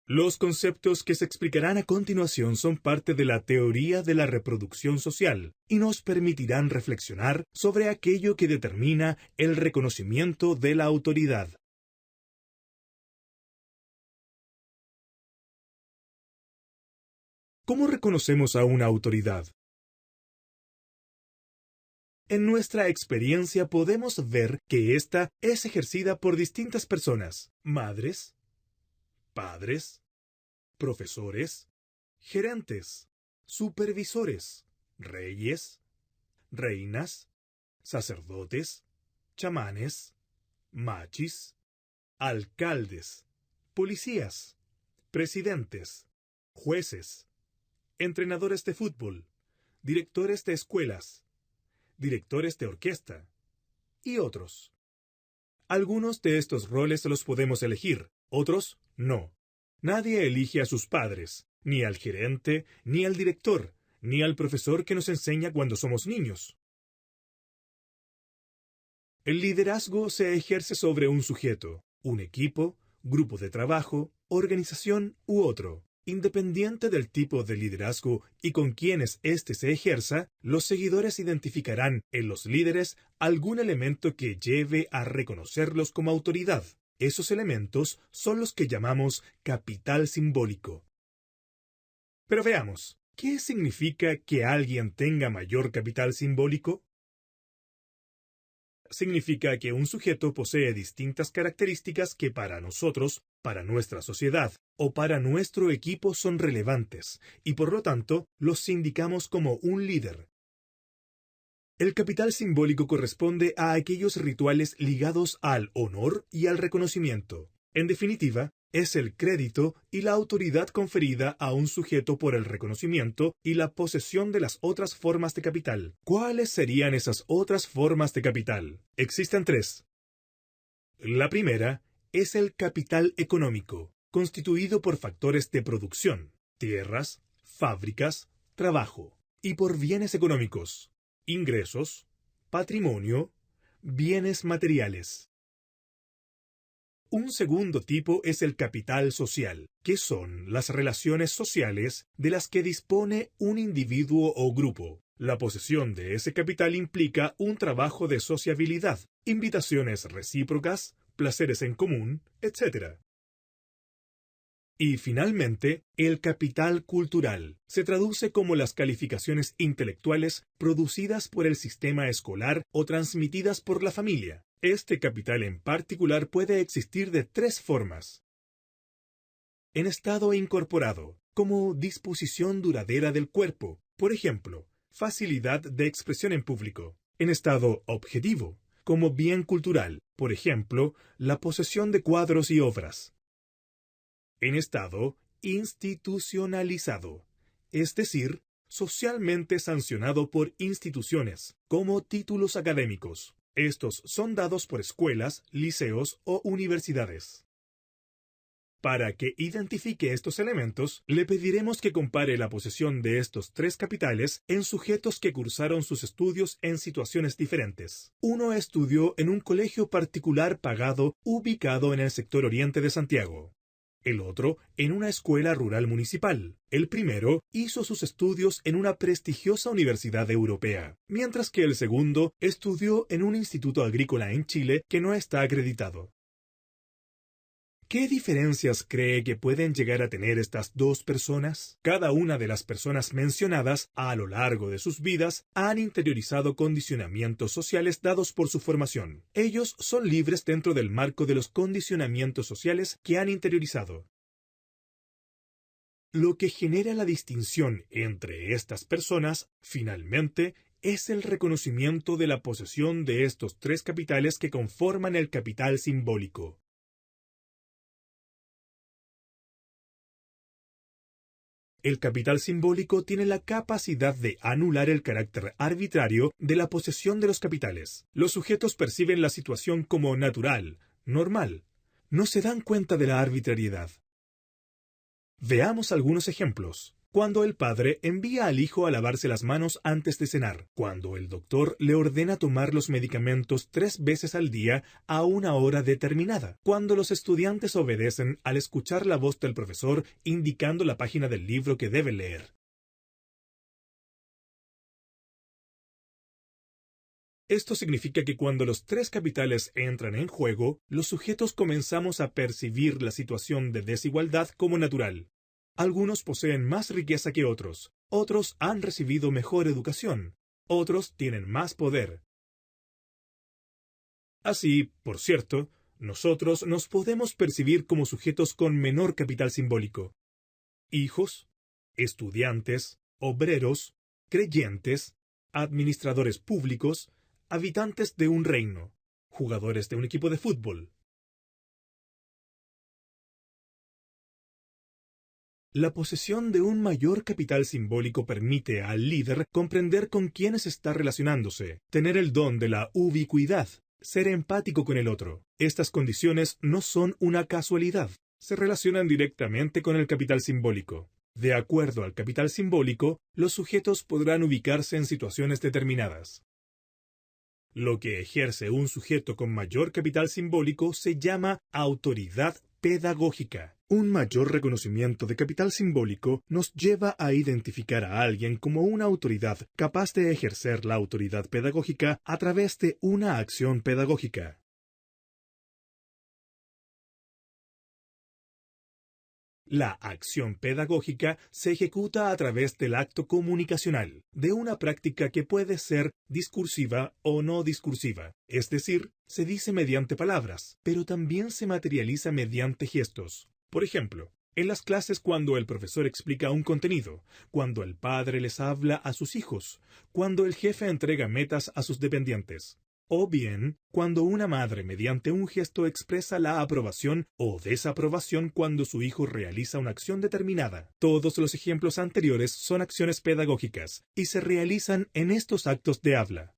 Los conceptos que se explicarán a continuación son parte de la teoría de la reproducción social y nos permitirán reflexionar sobre aquello que determina el reconocimiento de la autoridad. ¿Cómo reconocemos a una autoridad? En nuestra experiencia podemos ver que ésta es ejercida por distintas personas: madres, padres, profesores, gerentes, supervisores, reyes, reinas, sacerdotes, chamanes, machis, alcaldes, policías, presidentes, jueces, entrenadores de fútbol, directores de escuelas, directores de orquesta, y otros. Algunos de estos roles los podemos elegir, otros no. Nadie elige a sus padres, ni al gerente, ni al director, ni al profesor que nos enseña cuando somos niños. El liderazgo se ejerce sobre un sujeto, un equipo, grupo de trabajo, organización u otro. Independiente del tipo de liderazgo y con quienes éste se ejerza, los seguidores identificarán en los líderes algún elemento que lleve a reconocerlos como autoridad. Esos elementos son los que llamamos capital simbólico. Pero veamos, ¿qué significa que alguien tenga mayor capital simbólico? Significa que un sujeto posee distintas características que para nosotros, para nuestra sociedad o para nuestro equipo son relevantes, y por lo tanto los indicamos como un líder. El capital simbólico corresponde a aquellos rituales ligados al honor y al reconocimiento. En definitiva, es el crédito y la autoridad conferida a un sujeto por el reconocimiento y la posesión de las otras formas de capital. ¿Cuáles serían esas otras formas de capital? Existen tres. La primera es el capital económico, constituido por factores de producción, tierras, fábricas, trabajo, y por bienes económicos, ingresos, patrimonio, bienes materiales. Un segundo tipo es el capital social, que son las relaciones sociales de las que dispone un individuo o grupo. La posesión de ese capital implica un trabajo de sociabilidad, invitaciones recíprocas, placeres en común, etc. Y finalmente, el capital cultural se traduce como las calificaciones intelectuales producidas por el sistema escolar o transmitidas por la familia. Este capital en particular puede existir de tres formas. En estado incorporado, como disposición duradera del cuerpo, por ejemplo, facilidad de expresión en público. En estado objetivo, como bien cultural, por ejemplo, la posesión de cuadros y obras. En estado institucionalizado, es decir, socialmente sancionado por instituciones, como títulos académicos. Estos son dados por escuelas, liceos o universidades. Para que identifique estos elementos, le pediremos que compare la posesión de estos tres capitales en sujetos que cursaron sus estudios en situaciones diferentes. Uno estudió en un colegio particular pagado ubicado en el sector oriente de Santiago. El otro en una escuela rural municipal. El primero hizo sus estudios en una prestigiosa universidad europea, mientras que el segundo estudió en un instituto agrícola en Chile que no está acreditado. ¿Qué diferencias cree que pueden llegar a tener estas dos personas? Cada una de las personas mencionadas, a lo largo de sus vidas, han interiorizado condicionamientos sociales dados por su formación. Ellos son libres dentro del marco de los condicionamientos sociales que han interiorizado. Lo que genera la distinción entre estas personas, finalmente, es el reconocimiento de la posesión de estos tres capitales que conforman el capital simbólico. El capital simbólico tiene la capacidad de anular el carácter arbitrario de la posesión de los capitales. Los sujetos perciben la situación como natural, normal. No se dan cuenta de la arbitrariedad. Veamos algunos ejemplos. cuando el padre envía al hijo a lavarse las manos antes de cenar, cuando el doctor le ordena tomar los medicamentos 3 veces al día a una hora determinada, cuando los estudiantes obedecen al escuchar la voz del profesor indicando la página del libro que deben leer. Esto significa que cuando los 3 capitales entran en juego, los sujetos comenzamos a percibir la situación de desigualdad como natural. Algunos poseen más riqueza que otros han recibido mejor educación, otros tienen más poder. Así, por cierto, nosotros nos podemos percibir como sujetos con menor capital simbólico. Hijos, estudiantes, obreros, creyentes, administradores públicos, habitantes de un reino, jugadores de un equipo de fútbol. La posesión de un mayor capital simbólico permite al líder comprender con quiénes está relacionándose, tener el don de la ubicuidad, ser empático con el otro. Estas condiciones no son una casualidad, se relacionan directamente con el capital simbólico. De acuerdo al capital simbólico, los sujetos podrán ubicarse en situaciones determinadas. Lo que ejerce un sujeto con mayor capital simbólico se llama autoridad pedagógica. Un mayor reconocimiento de capital simbólico nos lleva a identificar a alguien como una autoridad capaz de ejercer la autoridad pedagógica a través de una acción pedagógica. La acción pedagógica se ejecuta a través del acto comunicacional, de una práctica que puede ser discursiva o no discursiva, es decir, se dice mediante palabras, pero también se materializa mediante gestos. Por ejemplo, en las clases cuando el profesor explica un contenido, cuando el padre les habla a sus hijos, cuando el jefe entrega metas a sus dependientes. O bien, cuando una madre mediante un gesto expresa la aprobación o desaprobación cuando su hijo realiza una acción determinada. Todos los ejemplos anteriores son acciones pedagógicas y se realizan en estos actos de habla.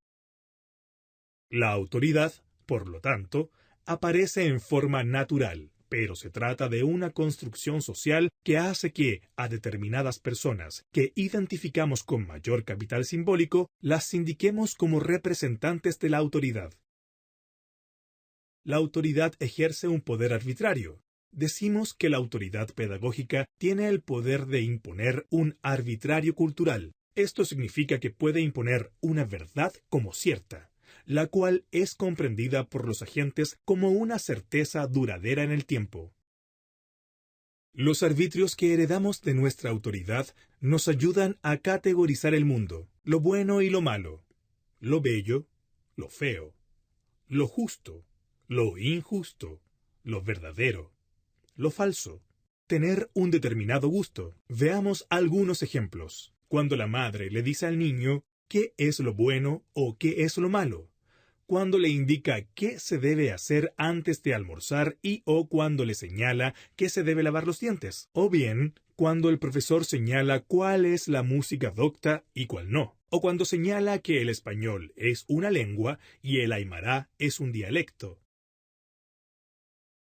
La autoridad, por lo tanto, aparece en forma natural, pero se trata de una construcción social que hace que, a determinadas personas que identificamos con mayor capital simbólico, las indiquemos como representantes de la autoridad. La autoridad ejerce un poder arbitrario. Decimos que la autoridad pedagógica tiene el poder de imponer un arbitrario cultural. Esto significa que puede imponer una verdad como cierta, la cual es comprendida por los agentes como una certeza duradera en el tiempo. Los arbitrios que heredamos de nuestra autoridad nos ayudan a categorizar el mundo, lo bueno y lo malo, lo bello, lo feo, lo justo, lo injusto, lo verdadero, lo falso, tener un determinado gusto. Veamos algunos ejemplos. Cuando la madre le dice al niño qué es lo bueno o qué es lo malo, cuando le indica qué se debe hacer antes de almorzar y o cuando le señala que se debe lavar los dientes, o bien cuando el profesor señala cuál es la música docta y cuál no, o cuando señala que el español es una lengua y el aymara es un dialecto.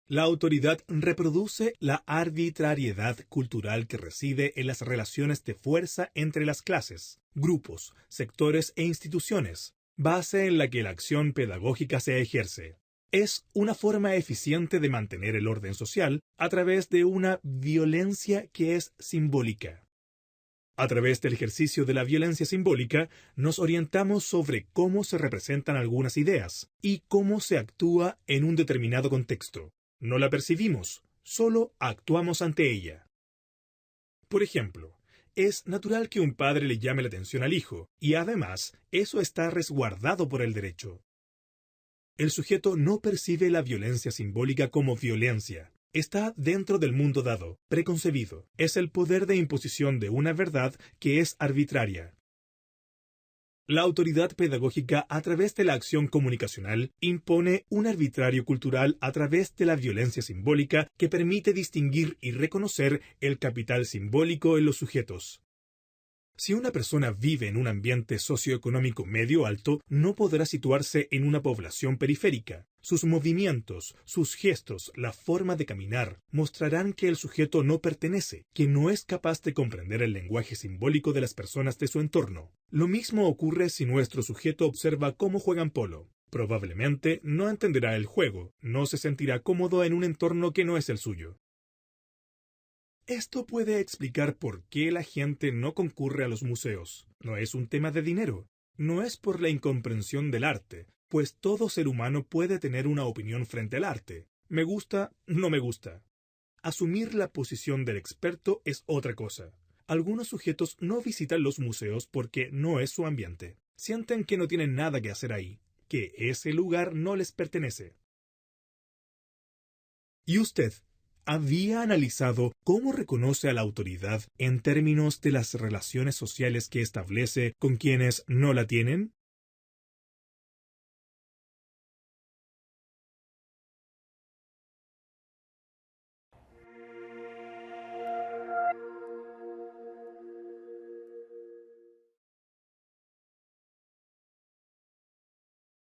La autoridad reproduce la arbitrariedad cultural que reside en las relaciones de fuerza entre las clases, grupos, sectores e instituciones, base en la que la acción pedagógica se ejerce. Es una forma eficiente de mantener el orden social a través de una violencia que es simbólica. A través del ejercicio de la violencia simbólica, nos orientamos sobre cómo se representan algunas ideas y cómo se actúa en un determinado contexto. No la percibimos, solo actuamos ante ella. Por ejemplo, es natural que un padre le llame la atención al hijo, y además, eso está resguardado por el derecho. El sujeto no percibe la violencia simbólica como violencia. Está dentro del mundo dado, preconcebido. Es el poder de imposición de una verdad que es arbitraria. La autoridad pedagógica a través de la acción comunicacional impone un arbitrario cultural a través de la violencia simbólica que permite distinguir y reconocer el capital simbólico en los sujetos. Si una persona vive en un ambiente socioeconómico medio alto, no podrá situarse en una población periférica. Sus movimientos, sus gestos, la forma de caminar, mostrarán que el sujeto no pertenece, que no es capaz de comprender el lenguaje simbólico de las personas de su entorno. Lo mismo ocurre si nuestro sujeto observa cómo juegan polo. Probablemente no entenderá el juego, no se sentirá cómodo en un entorno que no es el suyo. Esto puede explicar por qué la gente no concurre a los museos. No es un tema de dinero, no es por la incomprensión del arte, pues todo ser humano puede tener una opinión frente al arte. Me gusta, no me gusta. Asumir la posición del experto es otra cosa. Algunos sujetos no visitan los museos porque no es su ambiente. Sienten que no tienen nada que hacer ahí, que ese lugar no les pertenece. ¿Y usted? ¿Había analizado cómo reconoce a la autoridad en términos de las relaciones sociales que establece con quienes no la tienen?